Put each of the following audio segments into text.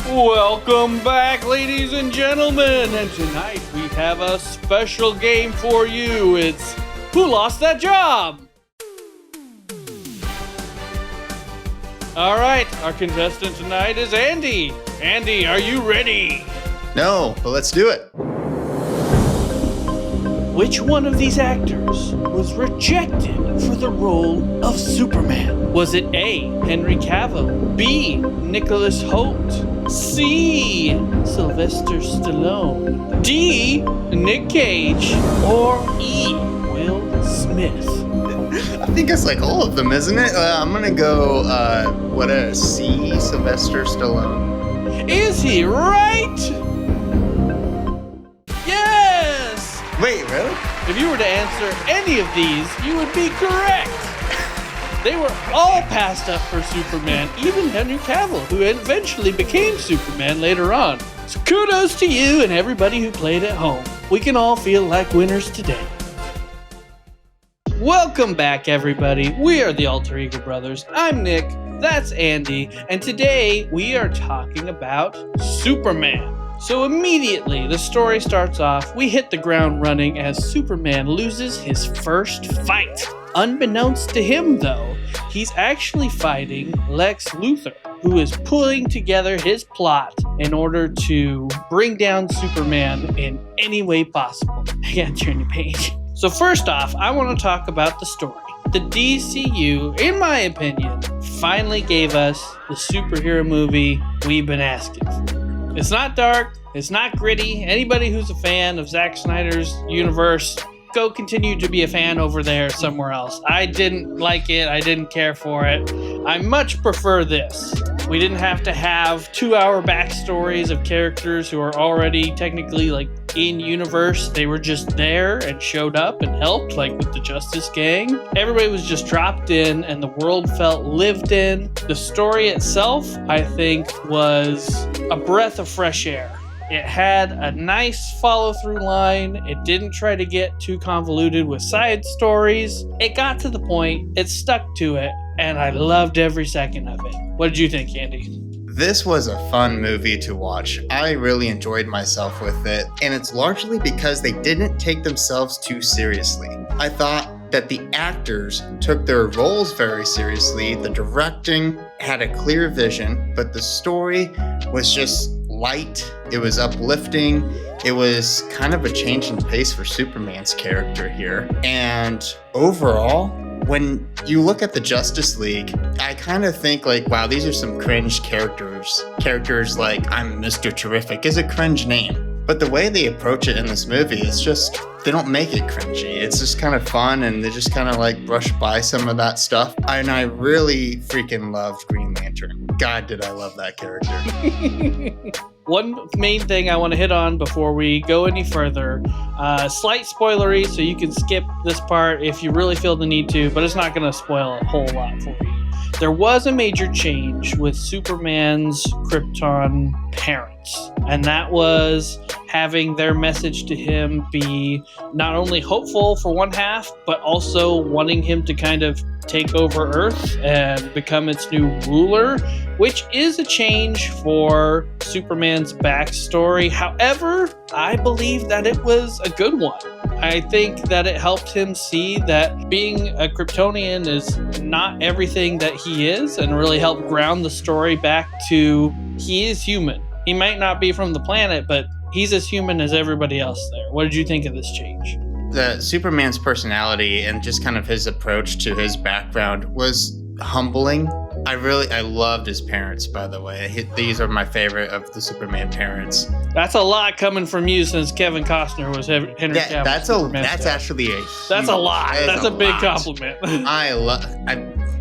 Welcome back, ladies and gentlemen, and tonight we have a special game for you. It's Who Lost That Job? All right, our contestant tonight is Andy. Andy, are you ready? No, but let's do it. Which one of these actors was rejected for the role of Superman? Was it A, Henry Cavill, B, Nicholas Hoult, C, Sylvester Stallone, D, Nick Cage, or E, Will Smith? I think it's like all of them, isn't it? I'm gonna go, C, Sylvester Stallone. Is he right? Yes! Wait, really? If you were to answer any of these, you would be correct. They were all passed up for Superman, even Henry Cavill, who eventually became Superman later on. So kudos to you and everybody who played at home. We can all feel like winners today. Welcome back, everybody. We are the Alter Ego Brothers. I'm Nick, that's Andy, and today we are talking about Superman. So immediately, the story starts off, we hit the ground running as Superman loses his first fight. Unbeknownst to him, though, he's actually fighting Lex Luthor, who is pulling together his plot in order to bring down Superman in any way possible. I gotta turn the page. So first off, I want to talk about the story. The DCU, in my opinion, finally gave us the superhero movie we've been asking for. It's not dark, it's not gritty. Anybody who's a fan of Zack Snyder's universe, go continue to be a fan over there somewhere else. I didn't like it, I didn't care for it. I much prefer this. We didn't have to have 2-hour backstories of characters who are already technically like in universe. They were just there and showed up and helped, like with the Justice Gang. Everybody was just dropped in and the world felt lived in. The story itself, I think, was a breath of fresh air. It had a nice follow-through line. It didn't try to get too convoluted with side stories. It got to the point, it stuck to it, and I loved every second of it. What did you think, Andy? This was a fun movie to watch. I really enjoyed myself with it, and it's largely because they didn't take themselves too seriously. I thought that the actors took their roles very seriously. The directing had a clear vision, but the story was just light. It was uplifting. It was kind of a change in pace for Superman's character here. And overall, when you look at the Justice League, I kind of think like, wow, these are some cringe characters. Characters like I'm Mr. Terrific is a cringe name. But the way they approach it in this movie is just, they don't make it cringy. It's just kind of fun and they just kind of like brush by some of that stuff. And I really freaking loved Green Lantern. God, did I love that character. One main thing I want to hit on before we go any further, slight spoilery, so you can skip this part if you really feel the need to, but it's not going to spoil a whole lot for you. There was a major change with Superman's Krypton parents, and that was having their message to him be not only hopeful for one half, but also wanting him to kind of take over Earth and become its new ruler, which is a change for Superman's backstory. However, I believe that it was a good one. I think that it helped him see that being a Kryptonian is not everything that he is, and really helped ground the story back to he is human. He might not be from the planet, but he's as human as everybody else there. What did you think of this change? The Superman's personality and just kind of his approach to his background was humbling. I loved his parents, by the way. These are my favorite of the Superman parents. That's a lot coming from you since Kevin Costner was Henry Cavill. That's actually a huge, that's a lot. That's a big compliment.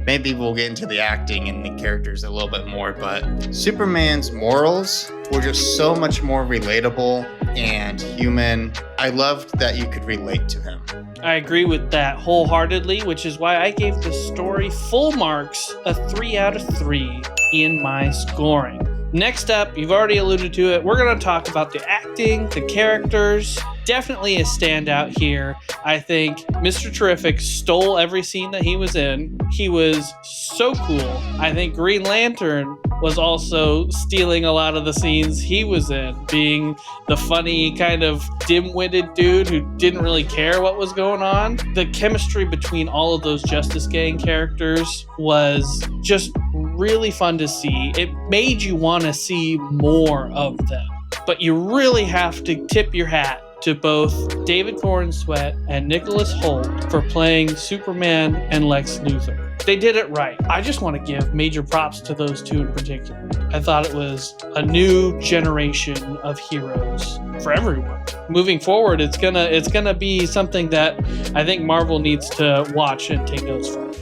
Maybe we'll get into the acting and the characters a little bit more, but Superman's morals were just so much more relatable and human. I loved that you could relate to him. I agree with that wholeheartedly, which is why I gave the story full marks, a 3 out of 3 in my scoring. Next up, you've already alluded to it, we're going to talk about the acting, the characters. Definitely a standout here. I think Mr. Terrific stole every scene that he was in. He was so cool. I think Green Lantern was also stealing a lot of the scenes he was in, being the funny kind of dim-witted dude who didn't really care what was going on. The chemistry between all of those Justice Gang characters was just really fun to see. It made you want to see more of them. But you really have to tip your hat to both David Corenswet and Nicholas Hoult for playing Superman and Lex Luthor. They did it right. I just want to give major props to those two in particular. I thought it was a new generation of heroes for everyone. Moving forward, it's gonna be something that I think Marvel needs to watch and take notes from.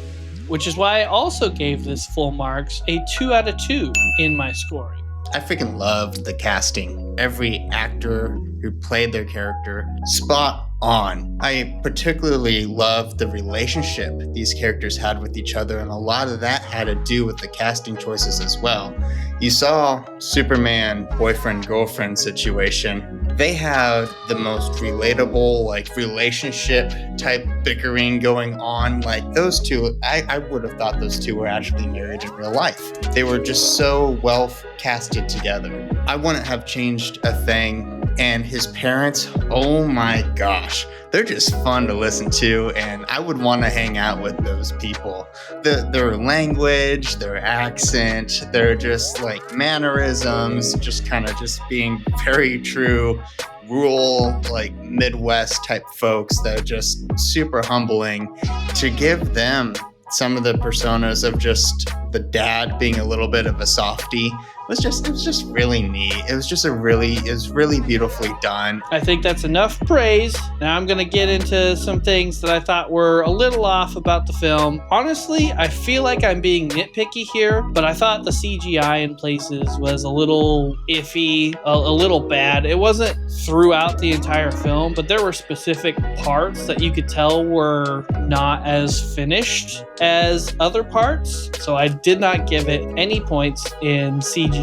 Which is why I also gave this full marks a 2 out of 2 in my scoring. I freaking loved the casting. Every actor who played their character, spot on. I particularly loved the relationship these characters had with each other, and a lot of that had to do with the casting choices as well. You saw Superman boyfriend-girlfriend situation. They have the most relatable, like, relationship type bickering going on. Like, those two, I would have thought those two were actually married in real life. They were just so well casted together. I wouldn't have changed a thing. And his parents, oh my gosh, they're just fun to listen to, and I would want to hang out with those people. Their language, their accent, their just like mannerisms, just kind of just being very true rural, like Midwest type folks that are just super humbling. To give them some of the personas of just the dad being a little bit of a softie it was just really neat. It was really beautifully done. I think that's enough praise. Now I'm gonna get into some things that I thought were a little off about the film. Honestly, I feel like I'm being nitpicky here, but I thought the CGI in places was a little iffy, a little bad. It wasn't throughout the entire film, but there were specific parts that you could tell were not as finished as other parts. So I did not give it any points in CGI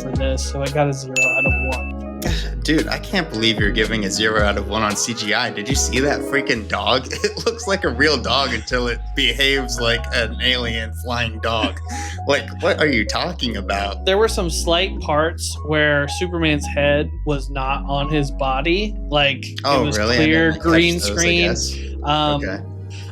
for this, so I got a 0 out of 1. Dude, I can't believe you're giving a 0 out of 1 on CGI. Did you see that freaking dog? It looks like a real dog until it behaves like an alien flying dog. Like, what are you talking about? There were some slight parts where Superman's head was not on his body. Like, it was really? clear green screen. Okay.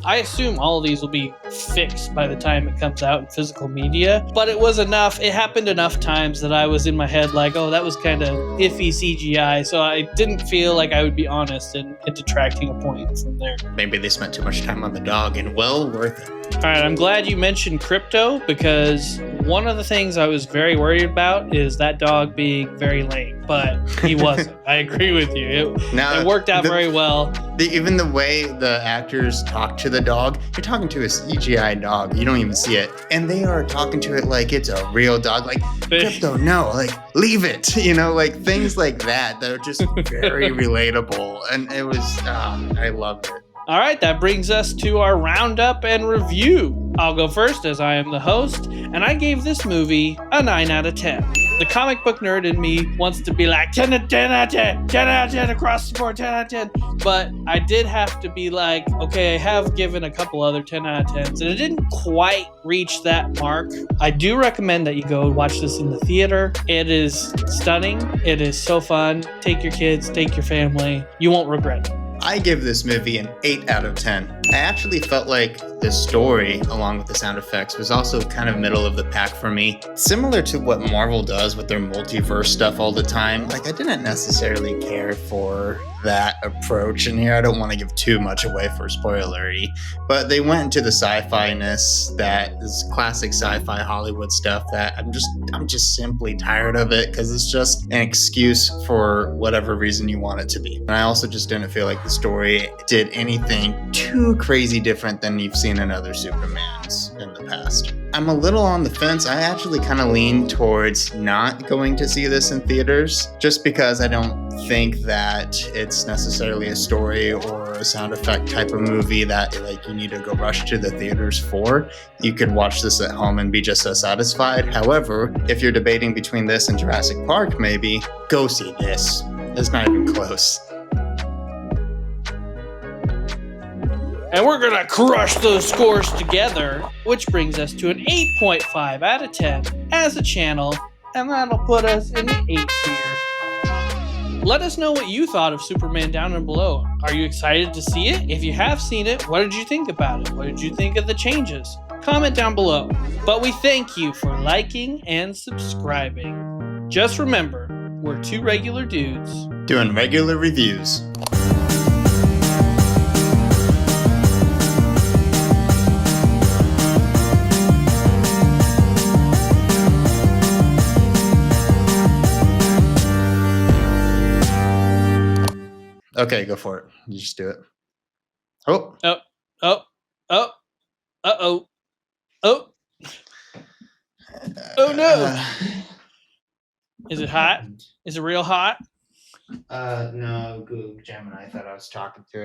I assume all of these will be fixed by the time it comes out in physical media, but it was enough. It happened enough times that I was in my head like, oh, that was kind of iffy CGI, so I didn't feel like I would be honest in detracting a point from there. Maybe they spent too much time on the dog, and well worth it. All right, I'm glad you mentioned Crypto, because one of the things I was very worried about is that dog being very lame, but he wasn't. I agree with you. It worked out very well. Even the way the actors talk to the dog, you're talking to a CGI dog. You don't even see it. And they are talking to it like it's a real dog. Like, Crypto, no, like, leave it. You know, like things like that that are just very relatable. And it was, I loved it. All right, that brings us to our roundup and review. I'll go first as I am the host, and I gave this movie a 9 out of 10. The comic book nerd in me wants to be like 10 out of 10, 10 out of 10 across the board, 10 out of 10. But I did have to be like, okay, I have given a couple other 10 out of 10s, and it didn't quite reach that mark. I do recommend that you go watch this in the theater. It is stunning. It is so fun. Take your kids, take your family. You won't regret it. I give this movie an 8 out of 10. I actually felt like the story, along with the sound effects, was also kind of middle of the pack for me. Similar to what Marvel does with their multiverse stuff all the time. Like, I didn't necessarily care for that approach. And here I don't want to give too much away for spoilery, but they went into the sci-fi-ness that is classic sci-fi Hollywood stuff that I'm just simply tired of it, because it's just an excuse for whatever reason you want it to be. And I also just didn't feel like the story did anything too crazy different than you've seen in other Supermans in the past. I'm a little on the fence. I actually kind of lean towards not going to see this in theaters, just because I don't think that it's necessarily a story or a sound effect type of movie that like you need to go rush to the theaters for. You could watch this at home and be just as satisfied. However, if you're debating between this and Jurassic Park, maybe go see this. It's not even close. And we're going to crush those scores together, which brings us to an 8.5 out of 10 as a channel, and that'll put us in the 8th tier. Let us know what you thought of Superman Down and Below. Are you excited to see it? If you have seen it, what did you think about it? What did you think of the changes? Comment down below. But we thank you for liking and subscribing. Just remember, we're two regular dudes doing regular reviews. Okay, go for it. You just do it. Oh. Oh. Oh. Oh. Uh-oh. Oh. Oh no. Is it hot? Is it real hot? No, Google Gemini thought I was talking to it.